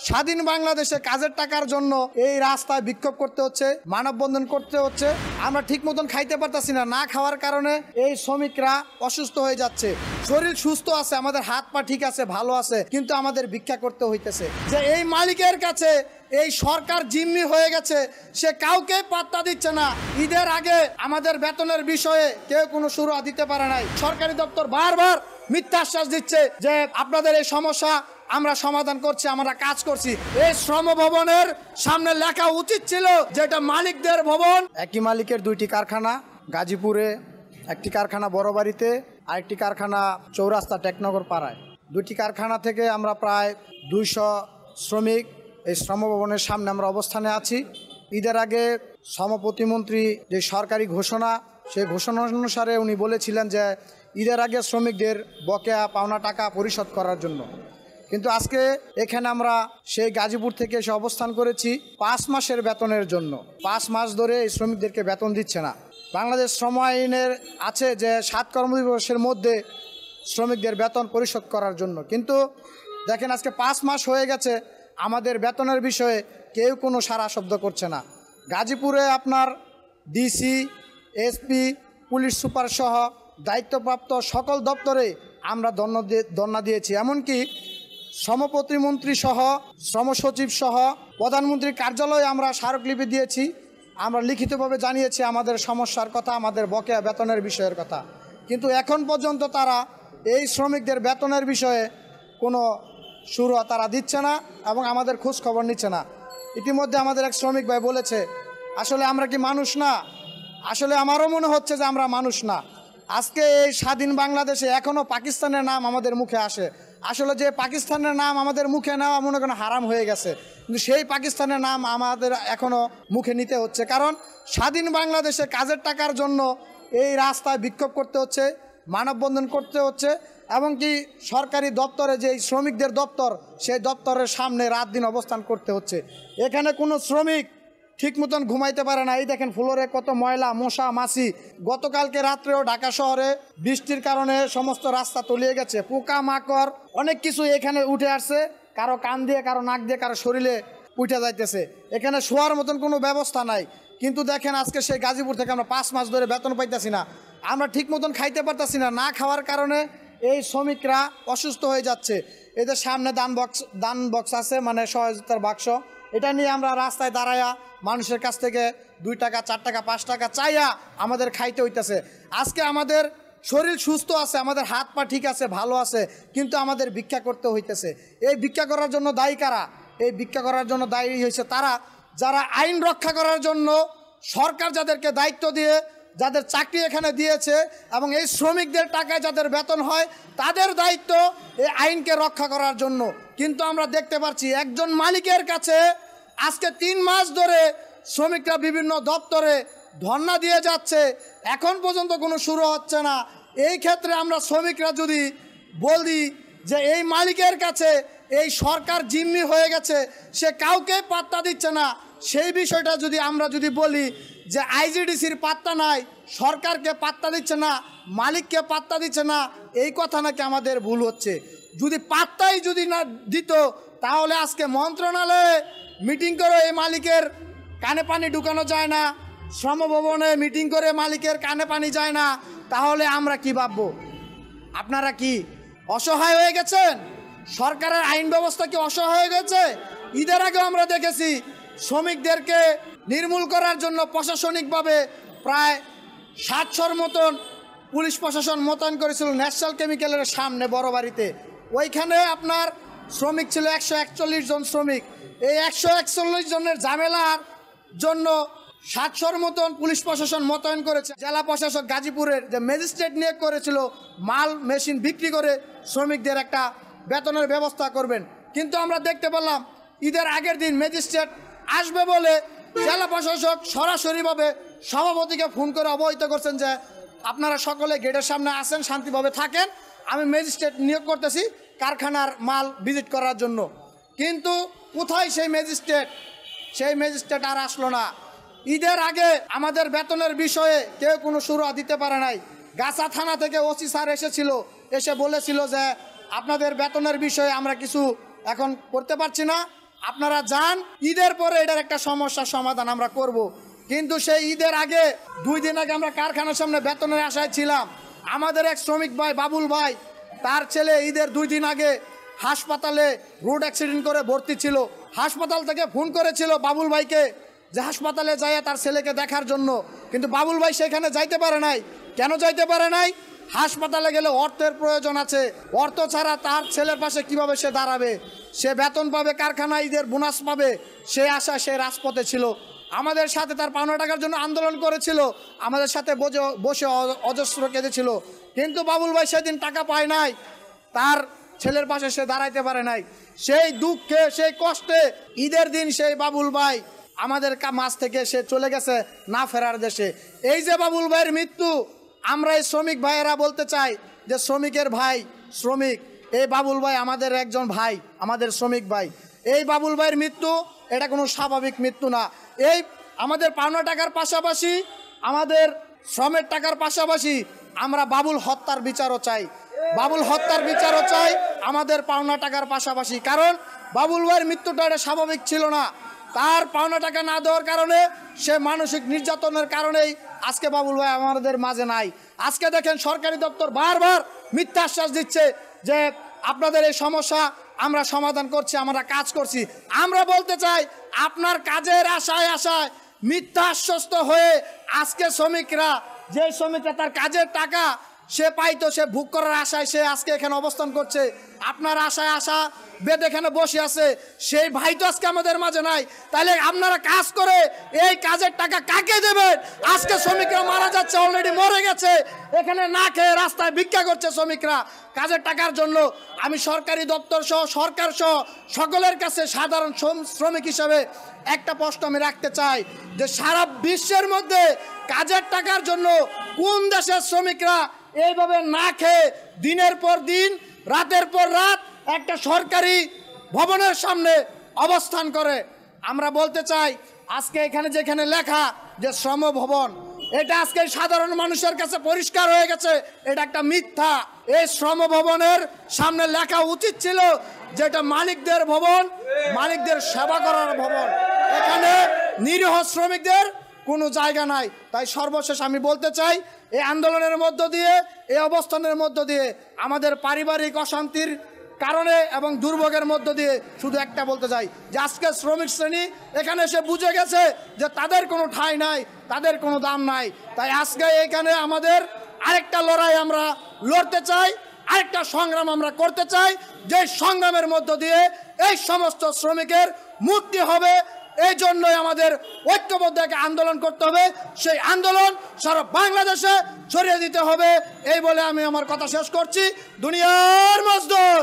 স্বাধীন বাংলাদেশে কাজের টাকার জন্য এই রাস্তায় বিক্ষোভ করতে হচ্ছে, মানববন্ধন করতে হচ্ছে। আমরা ঠিক মতন খাইতে পারতাছি না, না খাওয়ার কারণে এই শ্রমিকরা অসুস্থ হয়ে যাচ্ছে। শরীর সুস্থ আছে, আমাদের হাত পা ঠিক আছে, ভালো আছে, কিন্তু আমাদের ভিক্ষা করতে হইতেছে। যে এই মালিকের কাছে এই সরকার জিম্মি হয়ে গেছে, সে কাউকে পাত্তা দিচ্ছে না। ঈদের আগে আমাদের বেতনের বিষয়ে কেউ কোনো সুরাহা দিতে পারে নাই। সরকারি দপ্তর বারবার মিথ্যা আশ্বাস দিচ্ছে যে আপনাদের এই সমস্যা আমরা সমাধান করছি, আমরা কাজ করছি। এই শ্রম ভবনের সামনে লেখা উচিত ছিল যে এটা মালিকদের ভবন। একই মালিকের দুইটি কারখানা, গাজীপুরে একটি কারখানা বড়বাড়িতে, আরেকটি কারখানা চৌরাস্তা টেকনগর পাড়ায়। দুইটি কারখানা থেকে আমরা প্রায় 200 শ্রমিক এই শ্রম ভবনের সামনে আমরা অবস্থানে আছি। ঈদের আগে শ্রম প্রতিমন্ত্রী যে সরকারি ঘোষণা, সেই ঘোষণা অনুসারে উনি বলেছিলেন যে ঈদের আগে শ্রমিকদের বকেয়া পাওনা টাকা পরিশোধ করার জন্য। কিন্তু আজকে এখানে আমরা সেই গাজীপুর থেকে এসে অবস্থান করেছি 5 মাসের বেতনের জন্য। 5 মাস ধরে এই শ্রমিকদেরকে বেতন দিচ্ছে না। বাংলাদেশ শ্রম আইনের আছে যে 7 কর্মদিবসের মধ্যে শ্রমিকদের বেতন পরিশোধ করার জন্য। কিন্তু দেখেন আজকে 5 মাস হয়ে গেছে, আমাদের বেতনের বিষয়ে কেউ কোনো সাড়া শব্দ করছে না। গাজীপুরে আপনার ডিসি, এসপি, পুলিশ সুপার সহ দায়িত্বপ্রাপ্ত সকল দপ্তরে আমরা ধর্ণা দিয়েছি। এমনকি শ্রম প্রতিমন্ত্রী সহ, শ্রম সচিব সহ প্রধানমন্ত্রীর কার্যালয়ে আমরা স্মারকলিপি দিয়েছি। আমরা লিখিতভাবে জানিয়েছি আমাদের সমস্যার কথা, আমাদের বকেয়া বেতনের বিষয়ের কথা। কিন্তু এখন পর্যন্ত তারা এই শ্রমিকদের বেতনের বিষয়ে কোনো সুরাহা তারা দিচ্ছে না এবং আমাদের খোঁজ খবর নিচ্ছে না। ইতিমধ্যে আমাদের এক শ্রমিক ভাই বলেছে, আসলে আমরা কি মানুষ না? আসলে আমারও মনে হচ্ছে যে আমরা মানুষ না। আজকে এই স্বাধীন বাংলাদেশে এখনও পাকিস্তানের নাম আমাদের মুখে আসে। আসলে যে পাকিস্তানের নাম আমাদের মুখে নেওয়া মনে করেন হারাম হয়ে গেছে, কিন্তু সেই পাকিস্তানের নাম আমাদের এখনও মুখে নিতে হচ্ছে। কারণ স্বাধীন বাংলাদেশে কাজের টাকার জন্য এই রাস্তায় বিক্ষোভ করতে হচ্ছে, মানববন্ধন করতে হচ্ছে, এবং কি সরকারি দপ্তরে যে শ্রমিকদের দপ্তর, সেই দপ্তরের সামনে রাত দিন অবস্থান করতে হচ্ছে। এখানে কোনো শ্রমিক ঠিক মতন ঘুমাইতে পারে না। এই দেখেন ফ্লোরে কত ময়লা, মশা, মাছি। গতকালকে রাত্রেও ঢাকা শহরে বৃষ্টির কারণে সমস্ত রাস্তা তলিয়ে গেছে। পোকা মাকড় অনেক কিছু এখানে উঠে আসছে, কারো কান দিয়ে, কারো নাক দিয়ে, কারো শরীরে উঠে যাইতেছে। এখানে শোয়ার মতন কোনো ব্যবস্থা নাই। কিন্তু দেখেন আজকে সেই গাজীপুর থেকে আমরা 5 মাস ধরে বেতন পাইতেছি না, আমরা ঠিক মতন খাইতে পারতেছি না। না খাওয়ার কারণে এই শ্রমিকরা অসুস্থ হয়ে যাচ্ছে। এদের সামনে দান বক্স আছে, মানে সহযোগিতার বাক্স, এটা নিয়ে আমরা রাস্তায় দাঁড়ায়া মানুষের কাছ থেকে 2 টাকা, 4 টাকা, 5 টাকা চাইয়া আমাদের খাইতে হইতেছে। আজকে আমাদের শরীর সুস্থ আছে, আমাদের হাত পা ঠিক আছে, ভালো আছে, কিন্তু আমাদের ভিক্ষা করতে হইতেছে। এই ভিক্ষা করার জন্য দায়ী কারা? এই ভিক্ষা করার জন্য দায়ী হয়েছে তারা যারা আইন রক্ষা করার জন্য সরকার যাদেরকে দায়িত্ব দিয়ে, যাদের চাকরি এখানে দিয়েছে, এবং এই শ্রমিকদের টাকায় যাদের বেতন হয়, তাদের দায়িত্ব এই আইনকে রক্ষা করার জন্য। কিন্তু আমরা দেখতে পাচ্ছি একজন মালিকের কাছে আজকে 3 মাস ধরে শ্রমিকরা বিভিন্ন দপ্তরে ধর্ণা দিয়ে যাচ্ছে, এখন পর্যন্ত কোনো শুরু হচ্ছে না। এই ক্ষেত্রে আমরা শ্রমিকরা যদি বলি যে এই মালিকের কাছে এই সরকার জিম্মি হয়ে গেছে, সে কাউকে পাত্তা দিচ্ছে না, সেই বিষয়টা যদি আমরা বলি যে আইজিডিসির পাত্তা নাই, সরকারকে পাত্তা দিচ্ছে না, মালিককে পাত্তা দিচ্ছে না, এই কথা নাকি আমাদের ভুল হচ্ছে। যদি পাত্তাই যদি না দিত, তাহলে আজকে মন্ত্রণালয়ে মিটিং করে এই মালিকের কানে পানি ঢুকানো যায় না, শ্রম ভবনে মিটিং করে মালিকের কানে পানি যায় না, তাহলে আমরা কি ভাববো? আপনারা কি অসহায় হয়ে গেছেন? সরকারের আইন ব্যবস্থা কি অসহায় হয়ে গেছে? ঈদের আগে আমরা দেখেছি শ্রমিকদেরকে নির্মূল করার জন্য প্রশাসনিকভাবে প্রায় 700-র মতন পুলিশ প্রশাসন মোতায়েন করেছিল ন্যাশনাল কেমিক্যালের সামনে বড়বাড়িতে। ওইখানে আপনার শ্রমিক ছিল 141 জন শ্রমিক। এই 141 জনের ঝামেলার জন্য 700-র মতন পুলিশ প্রশাসন মোতায়েন করেছে। জেলা প্রশাসক গাজীপুরের যে ম্যাজিস্ট্রেট নিয়োগ করেছিল মাল মেশিন বিক্রি করে শ্রমিকদের একটা বেতনের ব্যবস্থা করবেন। কিন্তু আমরা দেখতে পেলাম ঈদের আগের দিন ম্যাজিস্ট্রেট আসবে বলে জেলা প্রশাসক সরাসরিভাবে সভাপতিকে ফোন করে অবহিত করছেন যে আপনারা সকলে গেটের সামনে আসেন, শান্তিভাবে থাকেন, আমি ম্যাজিস্ট্রেট নিয়োগ করতেছি কারখানার মাল ভিজিট করার জন্য। কিন্তু কোথায় সেই ম্যাজিস্ট্রেট? সেই ম্যাজিস্ট্রেট আর আসলো না। ঈদের আগে আমাদের বেতনের বিষয়ে কেউ কোনো সুরাহা দিতে পারে নাই। গাছা থানা থেকে ওসি স্যার এসেছিল, এসে বলেছিল যে আপনাদের বেতনের বিষয়ে আমরা কিছু এখন করতে পারছি না, আপনারা যান, ঈদের পরে এটার একটা সমস্যার সমাধান আমরা করব। কিন্তু সেই ঈদের আগে 2 দিন আগে আমরা কারখানার সামনে বেতনের আশায় ছিলাম। আমাদের এক শ্রমিক ভাই বাবুল ভাই, তার ছেলে ঈদের 2 দিন আগে হাসপাতালে রোড অ্যাক্সিডেন্ট করে ভর্তি ছিল। হাসপাতাল থেকে ফোন করেছিল বাবুল ভাইকে যে হাসপাতালে যায় তার ছেলেকে দেখার জন্য, কিন্তু বাবুল ভাই সেখানে যাইতে পারে নাই। কেন যাইতে পারে নাই? হাসপাতালে গেলে অর্থের প্রয়োজন আছে, অর্থ ছাড়া তার ছেলের পাশে কিভাবে সে দাঁড়াবে? সে বেতন পাবে, কারখানায় ঈদের বোনাস পাবে, সে আশা সে রাজপথে ছিল। আমাদের সাথে তার পাওনা টাকার জন্য আন্দোলন করেছিল, আমাদের সাথে বসে অজস্র কেঁদেছিল। কিন্তু বাবুল ভাই সেদিন টাকা পায় নাই, তার ছেলের পাশে সে দাঁড়াইতে পারে নাই। সেই দুঃখে সেই কষ্টে ঈদের দিন সেই বাবুল ভাই আমাদের মাঝ থেকে সে চলে গেছে না ফেরার দেশে। এই যে বাবুল ভাইয়ের মৃত্যু, আমরা এই শ্রমিক ভাইয়েরা বলতে চাই যে শ্রমিকের ভাই শ্রমিক, এই বাবুল ভাই আমাদের একজন ভাই, আমাদের শ্রমিক ভাই। এই বাবুল ভাইয়ের মৃত্যু এটা কোনো স্বাভাবিক মৃত্যু না। এই আমাদের পাওনা টাকার পাশাপাশি, আমাদের শ্রমের টাকার পাশাপাশি আমরা বাবুল হত্যার বিচারও চাই, বাবুল হত্যার বিচারও চাই আমাদের পাওনা টাকার পাশাপাশি। কারণ বাবুল ভাইয়ের মৃত্যুটা এটা স্বাভাবিক ছিল না। তার পাওনা টাকা না দেওয়ার কারণে, সে মানসিক নির্যাতনের কারণেই আজকে বাবুল ভাই আমাদের মাঝে নাই। আজকে দেখেন সরকারি দপ্তর বারবার মিথ্যা আশ্বাস দিচ্ছে যে আপনাদের এই সমস্যা আমরা সমাধান করছি, আমরা কাজ করছি। আমরা বলতে চাই আপনার কাজের আশায় আশায় মিথ্যা আশ্বস্ত হয়ে আজকে শ্রমিকরা, যে শ্রমিকরা তার কাজের টাকা সে পাইতো, সে ভোগ করার আশায় সে আজকে এখানে অবস্থান করছে। আপনার আশায় আশা বেদ এখানে বসে আছে, সেই ভাই তো আজকে আমাদের মাঝে নাই। তাহলে আপনারা কাজ করে এই কাজের টাকা কাকে দেবেন? আজকে শ্রমিকরা মারা যাচ্ছে, অলরেডি মরে গেছে, এখানে না খেয়ে রাস্তায় ভিক্ষা করছে শ্রমিকরা কাজের টাকার জন্য। আমি সরকারি দপ্তর সহ সরকার সহ সকলের কাছে সাধারণ শ্রমিক হিসাবে একটা প্রশ্ন আমি রাখতে চাই যে সারা বিশ্বের মধ্যে কাজের টাকার জন্য কোন দেশের শ্রমিকরা এইভাবে না খেয়ে দিনের পর দিন, রাতের পর রাত একটা সরকারি ভবনের সামনে অবস্থান করে? আমরা বলতে চাই আজকে এখানে যেখানে লেখা যে শ্রম ভবন, এটা আজকে সাধারণ মানুষের কাছে পরিষ্কার হয়ে গেছে এটা একটা মিথ্যা। এই শ্রম ভবনের সামনে লেখা উচিত ছিল যেটা মালিকদের ভবন, মালিকদের সেবা করার ভবন। এখানে নিরীহ শ্রমিকদের কোনো জায়গা নাই। তাই সর্বশেষ আমি বলতে চাই এই আন্দোলনের মধ্য দিয়ে, এই অবস্থানের মধ্য দিয়ে, আমাদের পারিবারিক অশান্তির কারণে এবং দুর্ভোগের মধ্য দিয়ে শুধু একটা বলতে চাই যে আজকে শ্রমিক শ্রেণী এখানে এসে বুঝে গেছে যে তাদের কোনো ঠাঁই নাই, তাদের কোনো দাম নাই। তাই আজকে এখানে আমাদের আরেকটা লড়াই আমরা লড়তে চাই, আরেকটা সংগ্রাম আমরা করতে চাই, যে সংগ্রামের মধ্য দিয়ে এই সমস্ত শ্রমিকের মুক্তি হবে। এই জন্যই আমাদের ঐক্যবদ্ধ একটা আন্দোলন করতে হবে, সেই আন্দোলন সারা বাংলাদেশে ছড়িয়ে দিতে হবে। এই বলে আমি আমার কথা শেষ করছি। দুনিয়ার মজদুর।